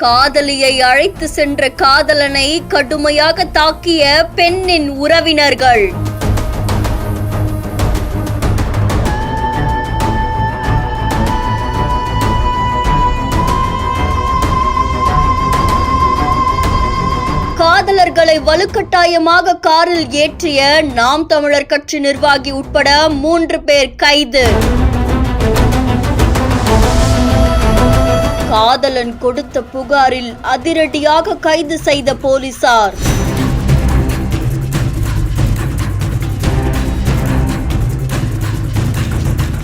காதலியை அழைத்து சென்ற காதலனை கடுமையாக தாக்கிய பெண்ணின் உறவினர்கள். காதலர்களை வலுக்கட்டாயமாக காரில் ஏற்றிய நாம் தமிழர் கட்சி நிர்வாகி உட்பட 3 பேர் கைது. காதலன் கொடுத்த புகாரில் அதிரடியாக கைது செய்த போலீசார்.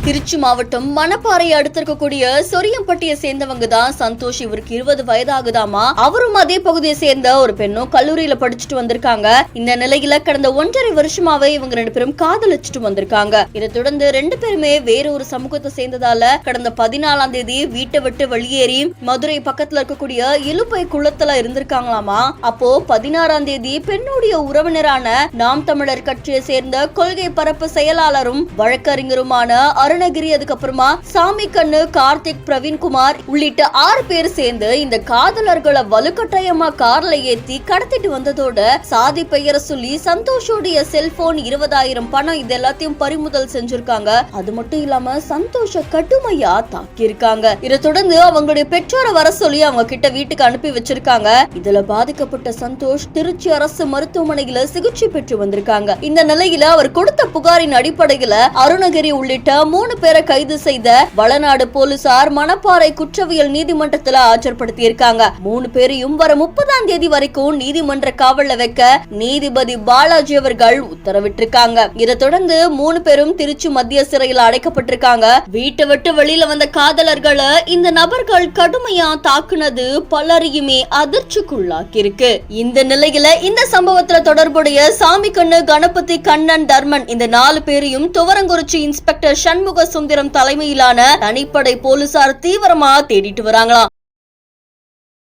திருச்சி மாவட்டம் மணப்பாறை அடுத்திருக்கக்கூடிய சொரியம்பட்டியை சேர்ந்தவங்க தான் சந்தோஷ். இவருக்கு 20 வயதாகுதாமா. அவரும் அதே பகுதியை சேர்ந்த ஒரு பெண்ணும் கல்லூரியில படிச்சுட்டு வந்திருக்காங்க. இந்த நிலையில கடந்த 1.5 வருஷமாவே இவங்க 2 பேரும் காதலிச்சுட்டு வந்திருக்காங்க. இதை தொடர்ந்து 2 பேருமே வேற ஒரு சமூகத்தை சேர்ந்ததால கடந்த 14ஆம் தேதி வீட்டை விட்டு வெளியேறி மதுரை பக்கத்துல இருக்கக்கூடிய இலுப்பை குளத்துல இருந்திருக்காங்களாமா. அப்போ 16ஆம் தேதி பெண்ணுடைய உறவினரான நாம் தமிழர் கட்சியை சேர்ந்த கொள்கை பரப்பு செயலாளரும் வழக்கறிஞருமான அருணகிரி, அதுக்கப்புறமா சாமி கண்ணு, கார்த்திக், பிரவீன்குமார் உள்ளிட்ட 6 பேர் சேர்ந்து இந்த காதலர்களை வலுக்கட்டாயமா கார்ல ஏத்தி கடத்திட்டு வந்ததோட சாதி பெயரை சொல்லி சந்தோஷோடைய செல்போன், 20,000 பணம் இது எல்லாத்தையும் பறிமுதல் செஞ்சிருக்காங்க. அது மட்டும் இல்லாம சந்தோஷ கடுமையா தாக்கியிருக்காங்க. இதை தொடர்ந்து அவங்களுடைய பெற்றோரை வர சொல்லி அவங்க கிட்ட வீட்டுக்கு அனுப்பி வச்சிருக்காங்க. இதுல பாதிக்கப்பட்ட சந்தோஷ் திருச்சி அரசு மருத்துவமனையில சிகிச்சை பெற்று வந்திருக்காங்க. இந்த நிலையில அவர் கொடுத்த புகாரின் அடிப்படையில அருணகிரி உள்ளிட்ட 3 பேரை கைது செய்த வளநாடு போலீசார் மணப்பாறை குற்றவியல் நீதிமன்றத்தில் ஆஜர்படுத்தி இருக்காங்க. 3 பேரையும் வர 30ஆம் தேதி வரைக்கும் நீதிமன்ற காவல்ல வைக்க நீதிபதி பாலாஜி அவர்கள் உத்தரவிட்டிருக்காங்க. இதை தொடர்ந்து 3 பேரும் திருச்சி மத்திய சிறையில் அடைக்கப்பட்டிருக்காங்க. வீட்டை விட்டு வெளியில வந்த காதலர்களை இந்த நபர்கள் கடுமையா தாக்குனது பலரையுமே அதிர்ச்சிக்குள்ளாக்கி இருக்கு. இந்த நிலையில இந்த சம்பவத்துல தொடர்புடைய சாமி கண்ணு, கணபதி, கண்ணன், தர்மன் இந்த 4 பேரையும் துவரங்குறிச்சி இன்ஸ்பெக்டர் சண்முக சுந்தரம் தலைமையிலான தனிப்படை போலீசார் தீவிரமா தேடிட்டு வராங்களாம்.